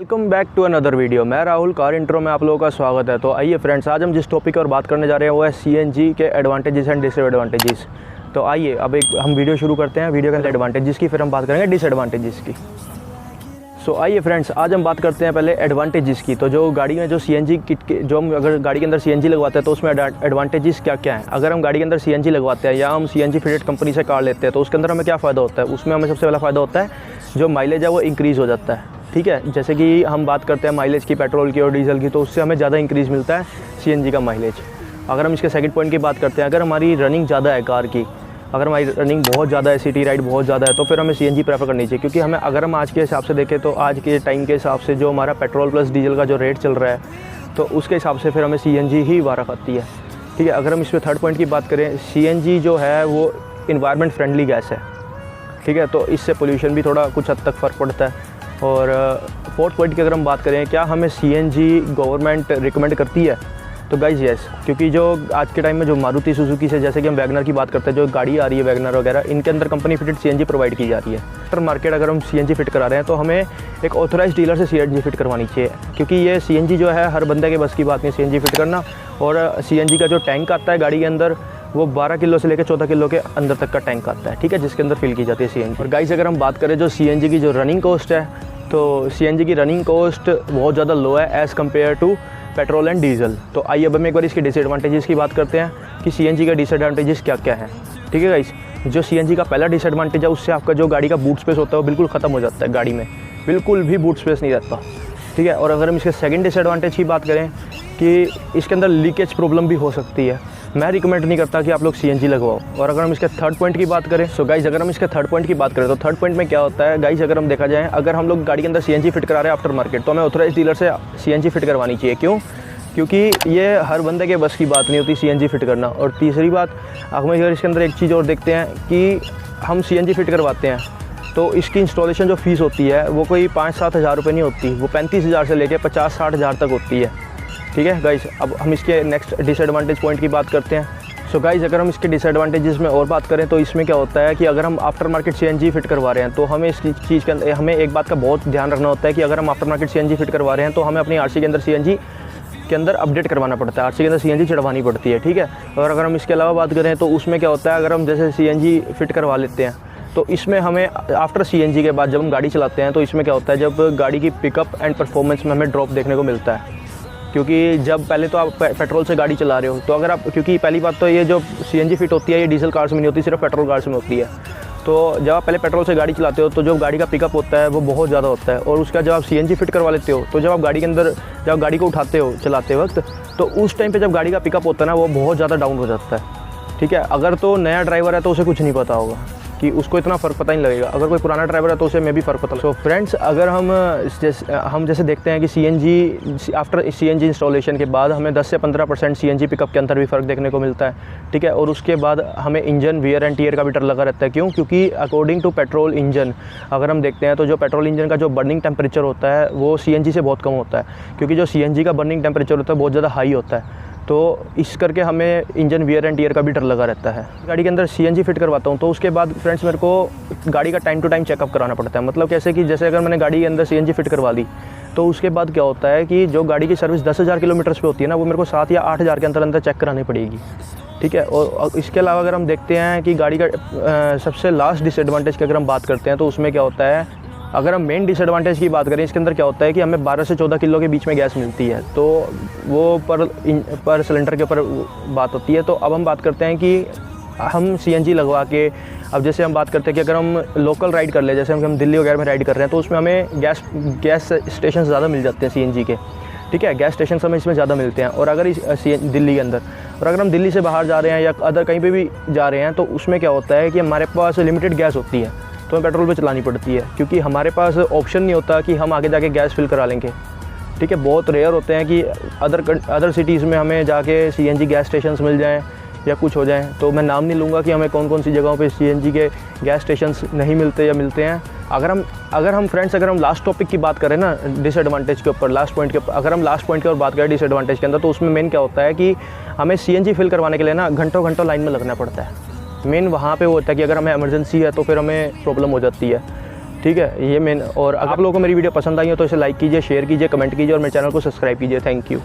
Welcome back to another video. मैं Rahul, car intro में आप लोगों का स्वागत है। तो आइए फ्रेंड्स, आज हम जिस टॉपिक पर बात करने जा रहे हैं वो है सीएनजी के एडवांटेजेस एंड डिसएडवांटेजेस। तो आइए अब हम वीडियो शुरू करते हैं। वीडियो के एडवांटेजेस की, फिर हम बात करेंगे डिसएडवांटेजेस की। सो आइए फ्रेंड्स, आज हम बात करते हैं पहले एडवांटेजेस की। तो जो गाड़ी में जो सीएनजी किट के जो हम अगर गाड़ी के अंदर सीएनजी लगवाते हैं तो उसमें एडवांटेजेस क्या क्या हैं। अगर हम गाड़ी के अंदर सीएनजी लगवाते हैं या हम सीएनजी फिटेड कंपनी से कार लेते हैं तो उसके अंदर हमें क्या फ़ायदा होता है। उसमें हमें सबसे पहला फ़ायदा होता है जो माइलेज है वो इंक्रीज़ हो जाता है। ठीक है, जैसे कि हम बात करते हैं माइलेज की, पेट्रोल की और डीजल की, तो उससे हमें ज़्यादा इंक्रीज़ मिलता है सीएनजी का माइलेज। अगर हम इसके सेकंड पॉइंट की बात करते हैं, अगर हमारी रनिंग ज़्यादा है कार की, अगर हमारी रनिंग बहुत ज़्यादा है, सिटी राइड बहुत ज़्यादा है, तो फिर हमें सीएनजी प्रेफर करनी चाहिए। क्योंकि हमें अगर हम आज के हिसाब से देखें तो आज के टाइम के हिसाब से जो हमारा पेट्रोल प्लस डीजल का जो रेट चल रहा है तो उसके हिसाब से फिर हमें सीएनजी ही वारा खाती है। ठीक है, अगर हम इसमें थर्ड पॉइंट की बात करें, सीएनजी जो है वो इन्वायरमेंट फ्रेंडली गैस है। ठीक है, तो इससे पोल्यूशन भी थोड़ा कुछ हद तक फ़र्क पड़ता है। और फोर्थ पॉइंट की अगर हम बात करें, क्या हमें सीएनजी गवर्नमेंट रिकमेंड करती है, तो गाइज यस। क्योंकि जो आज के टाइम में जो मारुति सुजुकी से, जैसे कि हम वैगनर की बात करते हैं, जो गाड़ी आ रही है वैगनर वगैरह, इनके अंदर कंपनी फिटेड सीएनजी प्रोवाइड की जा रही है। आफ्टर मार्केट अगर हम सीएनजी फिट करा रहे हैं तो हमें एक ऑथराइज्ड डीलर से सीएनजी फिट करवानी चाहिए। क्योंकि ये सीएनजी जो है हर बंदे के बस की बात नहीं सीएनजी फिट करना। और सीएनजी का जो टैंक आता है गाड़ी के अंदर वो 12 किलो से लेकर 14 किलो के अंदर तक का टैंक आता है। ठीक है, जिसके अंदर फिल की जाती है सीएनजी। और गाइज अगर हम बात करें जो सीएनजी की जो रनिंग कॉस्ट है, तो सीएनजी की रनिंग कॉस्ट बहुत ज़्यादा लो है as compare to petrol and diesel. तो आइए अब हम एक बार इसके डिसएडवांटेजेस की बात करते हैं कि सीएनजी का डिसएडवांटेजेस क्या क्या है। ठीक है गाइस, जो सीएनजी का पहला डिसएडवांटेज है उससे आपका जो गाड़ी का बूट स्पेस होता है वो बिल्कुल ख़त्म हो जाता है। गाड़ी में बिल्कुल भी बूट स्पेस नहीं रहता। ठीक है, और अगर हम इसके सेकंड डिसएडवांटेज की बात करें कि इसके अंदर लीकेज प्रॉब्लम भी हो सकती है। मैं रिकमेंड नहीं करता कि आप लोग सीएनजी लगवाओ। और अगर हम इसके थर्ड पॉइंट की बात करें, सो गाइज अगर हम इसके थर्ड पॉइंट की बात करें तो थर्ड पॉइंट में क्या होता है गाइज, अगर हम देखा जाए, अगर हम लोग गाड़ी के अंदर सीएनजी फिट करा रहे हैं आफ्टर मार्केट तो हमें ऑथराइज डीलर से सीएनजी फिट करवानी चाहिए। क्यों? क्योंकि ये हर बंदे के बस की बात नहीं होती सीएनजी फिट करना। और तीसरी बात, हम अगर इसके अंदर एक चीज़ और देखते हैं कि हम सीएनजी फिट करवाते हैं तो इसकी इंस्टॉलेशन जो फ़ीस होती है वो कोई 5-7 हज़ार रुपये नहीं होती, वो 35,000 से लेकर 50-60 हज़ार तक होती है। ठीक है गाइस, अब हम इसके नेक्स्ट डिसएडवांटेज पॉइंट की बात करते हैं। सो गाइस अगर हम इसके डिसएडवांटेजेस में और बात करें तो इसमें क्या होता है कि अगर हम आफ्टर मार्केट सीएनजी फिट करवा रहे हैं तो हमें इस चीज़ के अंदर हमें एक बात का बहुत ध्यान रखना होता है कि अगर हम आफ्टर मार्केट सीएनजी फिट करवा रहे हैं तो हमें अपनी आरसी के अंदर सीएनजी के अंदर अपडेट करवाना पड़ता है, आरसी के अंदर सीएनजी चढ़वानी पड़ती है। ठीक है, और अगर हम इसके अलावा बात करें तो उसमें क्या होता है, अगर हम जैसे सीएनजी फिट करवा लेते हैं तो इसमें हमें आफ्टर सीएनजी के बाद जब हम गाड़ी चलाते हैं तो इसमें क्या होता है, जब गाड़ी की पिकअप एंड परफॉर्मेंस में हमें ड्रॉप देखने को मिलता है। क्योंकि जब पहले तो आप पेट्रोल से गाड़ी चला रहे हो तो अगर आप, क्योंकि पहली बात तो ये जो सीएनजी फिट होती है ये डीजल कार्स में नहीं होती, सिर्फ पेट्रोल कार्स में होती है। तो जब आप पहले पेट्रोल से गाड़ी चलाते हो तो जो गाड़ी का पिकअप होता है वो बहुत ज़्यादा होता है। और उसका जब आप सीएनजी फिट करवा लेते हो तो जब आप गाड़ी के अंदर जब गाड़ी को उठाते हो चलाते वक्त तो उस टाइम पे जब गाड़ी का पिकअप होता है ना वो बहुत ज़्यादा डाउन हो जाता है। ठीक है, अगर तो नया ड्राइवर है तो उसे कुछ नहीं पता होगा कि उसको इतना फ़र्क पता नहीं लगेगा। अगर कोई पुराना ड्राइवर है तो उसे में भी फ़र्क पता। सो फ्रेंड्स, अगर हम जैसे देखते हैं कि सीएनजी आफ्टर सीएनजी इंस्टॉलेशन के बाद हमें 10 से 15% सीएनजी पिकअप के अंदर भी फ़र्क देखने को मिलता है। ठीक है, और उसके बाद हमें इंजन वियर एंड टीयर का भी डर लगा रहता है। क्यों? क्योंकि अकॉर्डिंग टू पेट्रोल इंजन अगर हम देखते हैं तो जो पेट्रोल इंजन का जो बर्निंग टेम्परेचर होता है वो सीएनजी से बहुत कम होता है। क्योंकि जो सीएनजी का बर्निंग टेम्परेचर होता है बहुत ज़्यादा हाई होता है। तो इस करके हमें इंजन वियर एंड टीयर का भी डर लगा रहता है। गाड़ी के अंदर सीएनजी फिट करवाता हूँ तो उसके बाद फ्रेंड्स मेरे को गाड़ी का टाइम टू टाइम चेकअप कराना पड़ता है। मतलब कैसे कि जैसे अगर मैंने गाड़ी के अंदर सीएनजी फिट करवा ली तो उसके बाद क्या होता है कि जो गाड़ी की सर्विस 10,000 किलोमीटर्स पे होती है ना वो मेरे को 7 या 8 हज़ार के अंदर चेक करानी पड़ेगी। ठीक है, और इसके अलावा अगर हम देखते हैं कि गाड़ी का सबसे लास्ट डिसएडवांटेज की अगर हम बात करते हैं तो उसमें क्या होता है, अगर हम मेन डिसएडवांटेज की बात करें इसके अंदर क्या होता है कि हमें 12 से 14 किलो के बीच में गैस मिलती है। तो वो पर सिलेंडर के ऊपर बात होती है। तो अब हम बात करते हैं कि हम सीएनजी लगवा के, अब जैसे हम बात करते हैं कि अगर हम लोकल राइड कर ले, जैसे हम दिल्ली वगैरह में राइड कर रहे हैं तो उसमें हमें गैस स्टेशन ज़्यादा मिल जाते हैं सीएनजी के। ठीक है, गैस स्टेशन हमें इसमें ज़्यादा मिलते हैं। और अगर दिल्ली के अंदर, और अगर हम दिल्ली से बाहर जा रहे हैं या अदर कहीं पे भी जा रहे हैं तो उसमें क्या होता है कि हमारे पास लिमिटेड गैस होती है तो हमें पेट्रोल पे चलानी पड़ती है। क्योंकि हमारे पास ऑप्शन नहीं होता कि हम आगे जाके गैस फिल करा लेंगे। ठीक है, बहुत रेयर होते हैं कि अदर सिटीज़ में हमें जाके सीएनजी गैस स्टेशंस मिल जाएं या कुछ हो जाए। तो मैं नाम नहीं लूँगा कि हमें कौन कौन सी जगहों पे सीएनजी के गैस स्टेशंस नहीं मिलते या मिलते हैं। अगर हम फ्रेंड्स अगर हम लास्ट टॉपिक की बात करें ना डिसएडवांटेज के ऊपर, लास्ट पॉइंट के ऊपर, अगर हम लास्ट पॉइंट की ओर बात करें डिसएडवांटेज के अंदर तो उसमें मेन क्या होता है कि हमें सीएनजी फिल करवाने के लिए ना घंटों लाइन में लगना पड़ता है। मेन वहाँ पे वो होता है कि अगर हमें इमरजेंसी है तो फिर हमें प्रॉब्लम हो जाती है। ठीक है, ये मेन। और अगर आप लोगों को मेरी वीडियो पसंद आई हो तो इसे लाइक कीजिए, शेयर कीजिए, कमेंट कीजिए और मेरे चैनल को सब्सक्राइब कीजिए। Thank you.